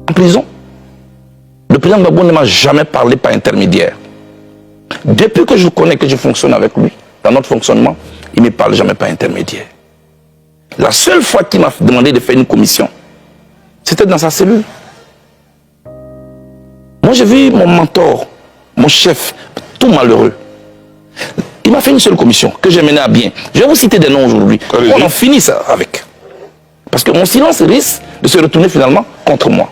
en prison. Le président Gbagbo ne m'a jamais parlé par intermédiaire. Depuis que je connais, que je fonctionne avec lui, dans notre fonctionnement, il ne me parle jamais par intermédiaire. La seule fois qu'il m'a demandé de faire une commission, c'était dans sa cellule. Moi, j'ai vu mon mentor, mon chef, tout malheureux. Il m'a fait une seule commission que j'ai menée à bien. Je vais vous citer des noms aujourd'hui. On en finit ça avec. Parce que mon silence risque de se retourner finalement contre moi.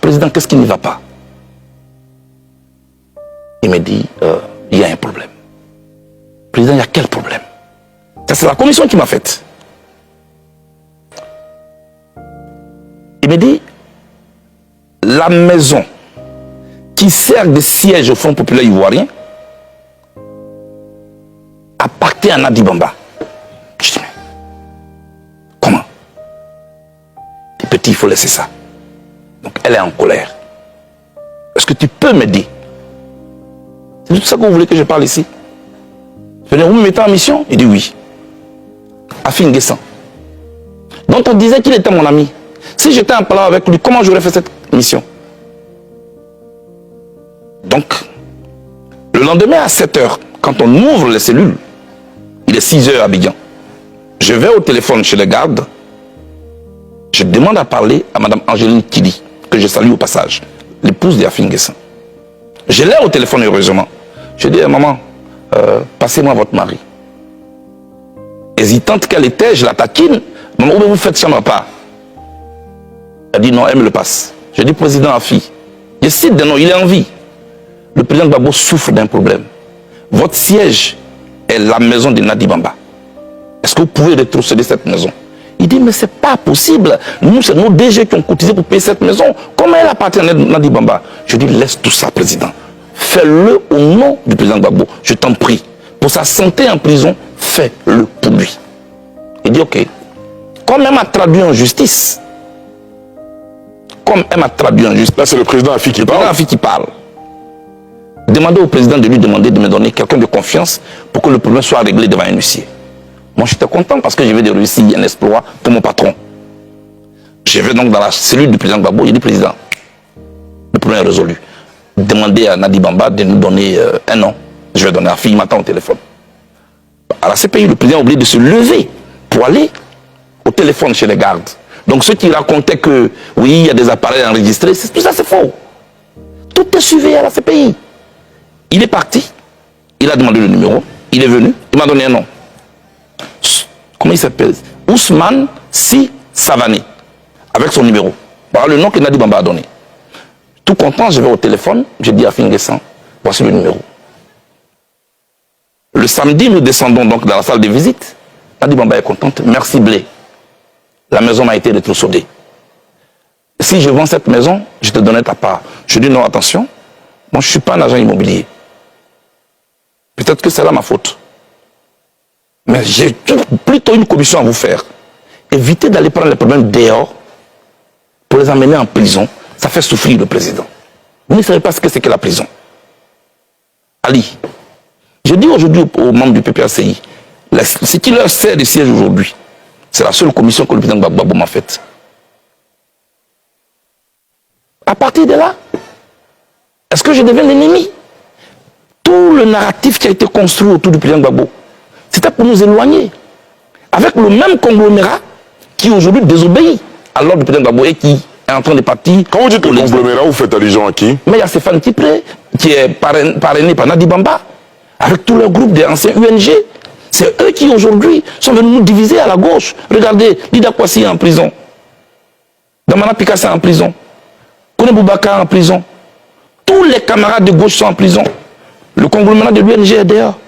Président, qu'est-ce qui ne va pas? Il me dit, il y a un problème. Président, il y a quel problème? Ça, c'est la commission qui m'a faite. Il me dit, la maison qui sert de siège au Front populaire ivoirien appartient à Nadi Bamba. Je dis, mais comment? Il dit, petit, il faut laisser ça. Donc elle est en colère. Est-ce que tu peux m'aider? C'est tout ça que vous voulez que je parle ici? Je dis, vous me mettez en mission? Il dit oui. Afin Guessan, dont on disait qu'il était mon ami. Si j'étais en parlant avec lui, comment j'aurais fait cette mission? Donc, le lendemain à 7 h, quand on ouvre les cellules, il est 6 h à Abidjan. Je vais au téléphone chez les gardes. Je demande à parler à Mme Angéline Kili, que je salue au passage, l'épouse d'Afin Guessan. Je l'ai au téléphone heureusement. Je dis à maman, passez-moi votre mari. Hésitante qu'elle était, je la taquine. Maman, où vous faites ça, ma part? Elle dit non, elle me le passe. Je dis président Afi, je cite des noms, il est en vie. Le président Gbagbo souffre d'un problème. Votre siège est la maison de Nadi Bamba. Est-ce que vous pouvez rétrocéder cette maison? Il dit mais c'est pas possible. Nous, c'est nos DG qui ont cotisé pour payer cette maison. Comment elle appartient à Nadi Bamba? Je dis laisse tout ça, président. Fais-le au nom du président Gbagbo. Je t'en prie. Pour sa santé en prison, fais-le pour lui. Il dit ok. Comme elle m'a traduit en justice. Comme elle m'a traduit en justice. Là, c'est le président Afi qui parle. Le président Afi qui parle. Demandez au président de lui demander de me donner quelqu'un de confiance pour que le problème soit réglé devant un huissier. Moi, j'étais content parce que je vais de réussir un exploit pour mon patron. Je vais donc dans la cellule du président Gbagbo. Il dit président, le problème est résolu. Demandez à Nadi Bamba de nous donner un nom. Je vais donner à Afi, il m'attend au téléphone. À la CPI, le président a oublié de se lever pour aller au téléphone chez les gardes. Donc ceux qui racontaient que oui, il y a des appareils enregistrés, tout ça c'est faux. Tout est suivi à la CPI. Il est parti, il a demandé le numéro, il est venu, il m'a donné un nom. Comment il s'appelle? Ousmane Si Savané, avec son numéro. Voilà le nom que Nadi Bamba a donné. Tout content, je vais au téléphone, je dis à Afin Guessan, voici le numéro. Le samedi, nous descendons donc dans la salle de visite. Nadi Bamba est contente, merci Blé. La maison m'a été rétrocédée. Si je vends cette maison, je te donnerai ta part. Je dis non, attention, moi je ne suis pas un agent immobilier. Peut-être que c'est là ma faute. Mais j'ai plutôt une commission à vous faire. Évitez d'aller prendre les problèmes dehors pour les amener en prison. Ça fait souffrir le président. Vous ne savez pas ce que c'est que la prison. Ali, je dis aujourd'hui aux membres du PPACI, ce qui leur sert de siège aujourd'hui, c'est la seule commission que le président Gbagbo m'a faite. À partir de là, est-ce que je deviens l'ennemi? Tout le narratif qui a été construit autour du président Gbagbo, c'était pour nous éloigner. Avec le même conglomérat qui aujourd'hui désobéit à l'ordre du président Gbagbo et qui est en train de partir. Quand vous dites le conglomérat, vous faites allusion à qui? Mais il y a Stéphane Kipré, qui est parrainé par Nadi Bamba, avec tout le groupe des anciens UNG. C'est eux qui aujourd'hui sont venus nous diviser à la gauche. Regardez, Lida Kwasi est en prison. Damana Picasso est en prison. Kone Boubacar est en prison. Tous les camarades de gauche sont en prison. Le conglomérat de l'UNG est dehors.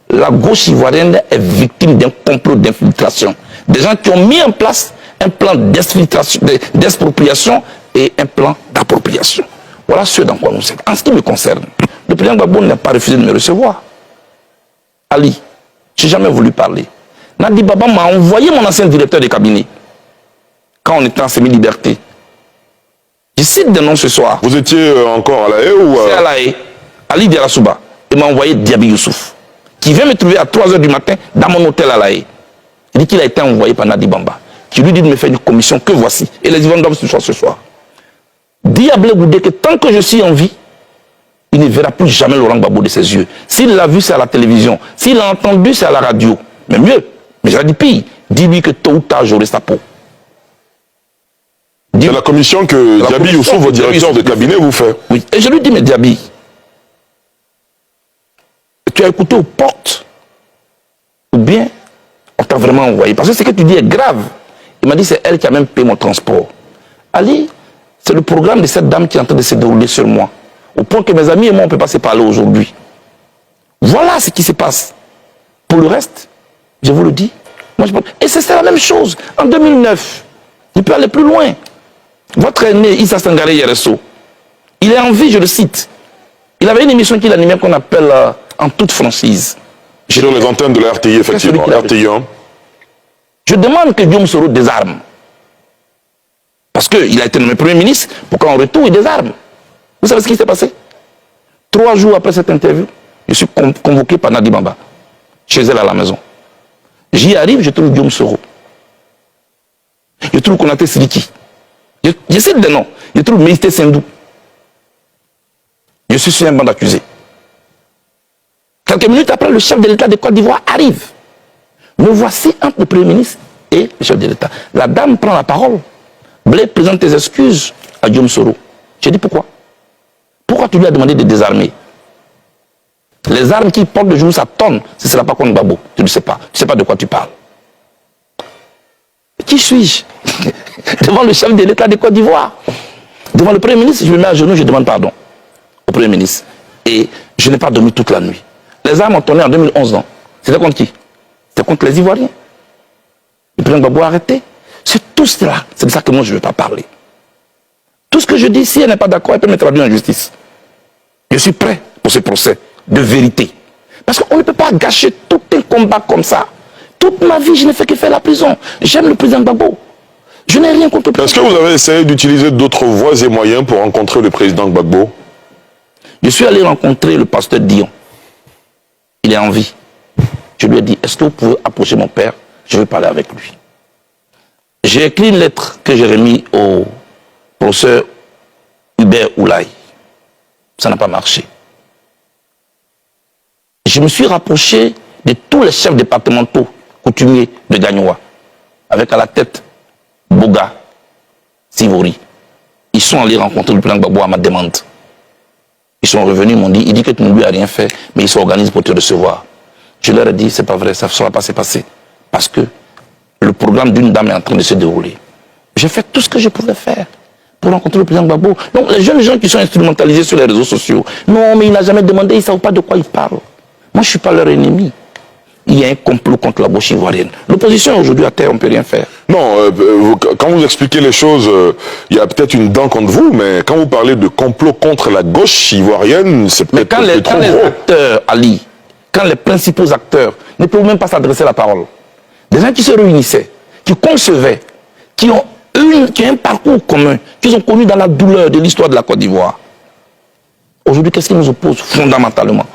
La gauche ivoirienne est victime d'un complot d'infiltration. Des gens qui ont mis en place un plan d'expropriation et un plan d'appropriation. Voilà ce dans quoi nous sommes. En ce qui me concerne, le président Gbagbo n'a pas refusé de me recevoir. Ali, je n'ai jamais voulu parler. Nadi Bamba m'a envoyé mon ancien directeur de cabinet quand on était en semi-liberté. Je cite des noms ce soir. Vous étiez encore à la haie ou C'est à la haie. Ali Diarasouba. Il m'a envoyé Diaby Youssouf, qui vient me trouver à 3 h du matin dans mon hôtel à la haie. Il dit qu'il a été envoyé par Nadi Bamba. qui lui dit de me faire une commission que voici. Et les Ivoiriens doivent ce soir. Dis à Blé Goudé que tant que je suis en vie, il ne verra plus jamais Laurent Gbagbo de ses yeux. S'il l'a vu, c'est à la télévision. S'il l'a entendu, c'est à la radio. Mais mieux, mais j'ai dit pire, dis-lui que tôt ou tard, j'aurai sa peau. C'est la commission que Diaby Youssouf, votre directeur de cabinet, vous fait. Oui, et je lui dis, mais Diaby, tu as écouté aux portes, ou bien on t'a vraiment envoyé. Parce que ce que tu dis est grave. Il m'a dit, c'est elle qui a même payé mon transport. Ali, c'est le programme de cette dame qui est en train de se dérouler sur moi. Au point que mes amis et moi, on ne peut pas se parler aujourd'hui. Voilà ce qui se passe. Pour le reste, je vous le dis. Moi, et c'est la même chose. En 2009, il peut aller plus loin. Votre aîné, Issa Sangaré Yereso, il est en vie, je le cite. Il avait une émission qu'il animait qu'on appelle En toute franchise. Sur les antennes de la RTI, effectivement. RTI 1. Je demande que Guillaume Soro désarme. Parce qu'il a été nommé Premier ministre pour qu'en retour, il désarme. Vous savez ce qui s'est passé? 3 jours après cette interview, je suis convoqué par Nadi Bamba, chez elle à la maison. J'y arrive, je trouve Guillaume Soro. Je trouve Konaté Sidiki. Je cite des noms. Je trouve Meïté Sendou. Je suis sur un banc d'accusés. Quelques minutes après, le chef de l'État de Côte d'Ivoire arrive. Me voici entre le Premier ministre et le chef de l'État. La dame prend la parole. Blé présente tes excuses à Guillaume Soro. J'ai dit pourquoi? Pourquoi tu lui as demandé de désarmer? Les armes qu'il porte de jour, ça tonne. Ce ne sera pas contre Gbagbo. Tu ne sais pas. Tu ne sais pas de quoi tu parles. Qui suis-je? Devant le chef de l'État de Côte d'Ivoire. Devant le Premier ministre, je me mets à genoux, je demande pardon au Premier ministre. Et je n'ai pas dormi toute la nuit. Les armes ont tourné en 2011, non? C'était contre qui? C'était contre les Ivoiriens. Le président Gbagbo a arrêté. C'est tout cela. C'est de ça que moi, je ne veux pas parler. Tout ce que je dis, si elle n'est pas d'accord, elle peut me traduire en justice. Je suis prêt pour ce procès de vérité. Parce qu'on ne peut pas gâcher tout un combat comme ça. Toute ma vie, je n'ai fait que faire la prison. J'aime le président Gbagbo. Je n'ai rien contre le président. Est-ce que vous avez essayé d'utiliser d'autres voies et moyens pour rencontrer le président Gbagbo? Je suis allé rencontrer le pasteur Dion. Il est en vie. Je lui ai dit, est-ce que vous pouvez approcher mon père? Je veux parler avec lui. J'ai écrit une lettre que j'ai remise au professeur Hubert Oulaye. Ça n'a pas marché. Je me suis rapproché de tous les chefs départementaux coutumiers de Gagnoua, avec à la tête Boga, Sivori. Ils sont allés rencontrer le président Gbagbo à ma demande. Ils sont revenus, ils m'ont dit, il dit que tu ne lui as rien fait, mais il s'organise pour te recevoir. Je leur ai dit, c'est pas vrai, ça ne sera pas se passer. Parce que le programme d'une dame est en train de se dérouler. J'ai fait tout ce que je pouvais faire pour rencontrer le président Gbagbo. Donc les jeunes gens qui sont instrumentalisés sur les réseaux sociaux, non, mais il n'a jamais demandé, ils ne savent pas de quoi ils parlent. Moi, je ne suis pas leur ennemi. Il y a un complot contre la gauche ivoirienne. L'opposition aujourd'hui à terre, on ne peut rien faire. Non, quand vous expliquez les choses, il y a peut-être une dent contre vous, mais quand vous parlez de complot contre la gauche ivoirienne, c'est peut-être trop gros. Quand les acteurs, Ali, quand les principaux acteurs ne peuvent même pas s'adresser la parole, des gens qui se réunissaient, qui concevaient, qui ont un parcours commun, qu'ils ont connu dans la douleur de l'histoire de la Côte d'Ivoire. Aujourd'hui, qu'est-ce qui nous oppose fondamentalement?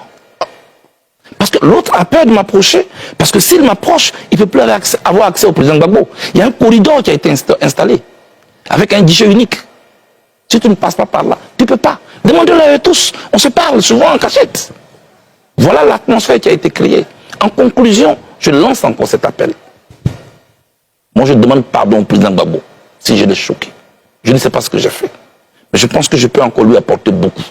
Parce que l'autre a peur de m'approcher, parce que s'il m'approche, il ne peut plus avoir accès au président Gbagbo. Il y a un corridor qui a été installé, avec un guichet unique. Si tu ne passes pas par là, tu ne peux pas. Demandez-le tous, on se parle souvent en cachette. Voilà l'atmosphère qui a été créée. En conclusion, je lance encore cet appel. Moi, je demande pardon au président Gbagbo, si je l'ai choqué. Je ne sais pas ce que j'ai fait. Mais je pense que je peux encore lui apporter beaucoup.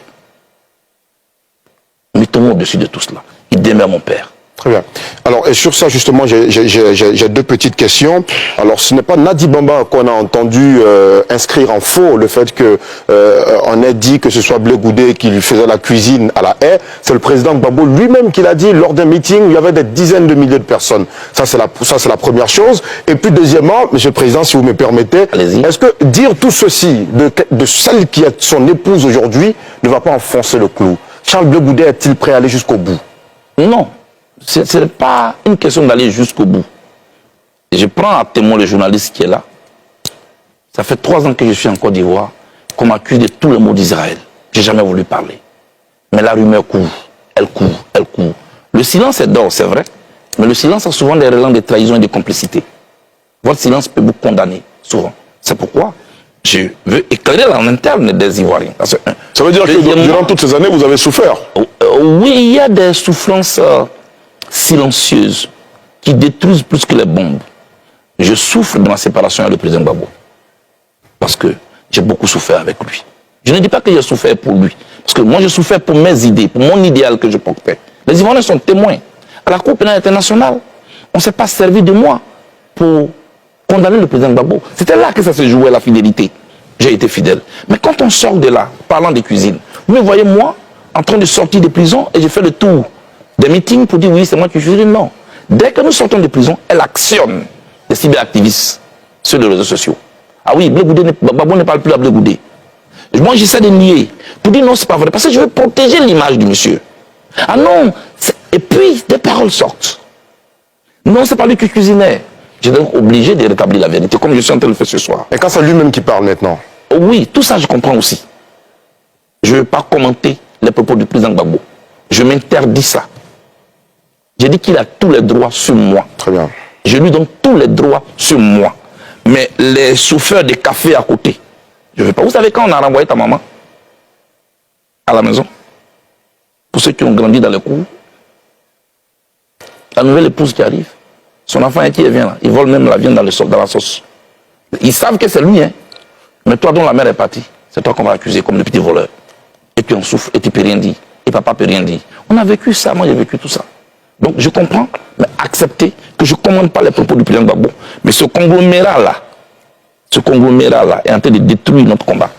Mettons-nous au-dessus de tout cela. Il demeure mon père. Très bien. Alors, et sur ça, justement, j'ai deux petites questions. Alors, ce n'est pas Nadi Bamba qu'on a entendu inscrire en faux le fait que on ait dit que ce soit Blé Goudé qui lui faisait la cuisine à la haie. C'est le président Gbagbo lui-même qui l'a dit lors d'un meeting où il y avait des dizaines de milliers de personnes. Ça, c'est la première chose. Et puis, deuxièmement, Monsieur le Président, si vous me permettez, est-ce que dire tout ceci de celle qui est son épouse aujourd'hui ne va pas enfoncer le clou? Charles Blé Goudé est-il prêt à aller jusqu'au bout? Non. Ce n'est pas une question d'aller jusqu'au bout. Et je prends à témoin le journaliste qui est là. Ça fait 3 ans que je suis en Côte d'Ivoire, qu'on m'accuse de tous les maux d'Israël. Je n'ai jamais voulu parler. Mais la rumeur court, elle court, elle court. Le silence est d'or, c'est vrai, mais le silence a souvent des relents de trahison et de complicité. Votre silence peut vous condamner, souvent. C'est pourquoi je veux éclairer en interne des Ivoiriens. Parce que, ça veut dire que durant toutes ces années, vous avez souffert? Oui, il y a des souffrances silencieuses qui détruisent plus que les bombes. Je souffre de ma séparation avec le président Gbagbo. Parce que j'ai beaucoup souffert avec lui. Je ne dis pas que j'ai souffert pour lui. Parce que moi, je souffert pour mes idées, pour mon idéal que je portais. Les Ivoiriens sont témoins. À la Cour pénale internationale, on ne s'est pas servi de moi pour condamner le président Gbagbo. C'était là que ça se jouait, la fidélité. J'ai été fidèle. Mais quand on sort de là, parlant des cuisines, vous me voyez moi en train de sortir de prison et j'ai fait le tour des meetings pour dire oui, c'est moi qui suis. Non. Dès que nous sortons de prison, elle actionne les cyberactivistes sur les réseaux sociaux. Ah oui, Gbagbo ne parle plus à Blé Goudé. Moi, j'essaie de nier. Pour dire non, c'est pas vrai. Parce que je veux protéger l'image du monsieur. Ah non. Et puis, des paroles sortent. Non, c'est pas lui qui cuisinait. J'ai donc obligé de rétablir la vérité, comme je suis en train de le faire ce soir. Et quand c'est lui-même qui parle maintenant? Oui, tout ça, je comprends aussi. Je ne veux pas commenter les propos du président Gbagbo. Je m'interdis ça. J'ai dit qu'il a tous les droits sur moi. Très bien. Je lui donne tous les droits sur moi. Mais les chauffeurs de café à côté, je ne veux pas. Vous savez quand on a renvoyé ta maman à la maison, pour ceux qui ont grandi dans les cours, la nouvelle épouse qui arrive, son enfant est qui vient là, il vole même la viande dans la sauce. Ils savent que c'est lui, hein. Mais toi dont la mère est partie, c'est toi qu'on va accuser comme le petit voleur. Et puis on souffre, et tu peux rien dire, et papa peut rien dire. On a vécu ça, moi j'ai vécu tout ça. Donc je comprends, mais acceptez que je ne commande pas les propos du président Gbagbo. Mais ce conglomérat-là est en train de détruire notre combat.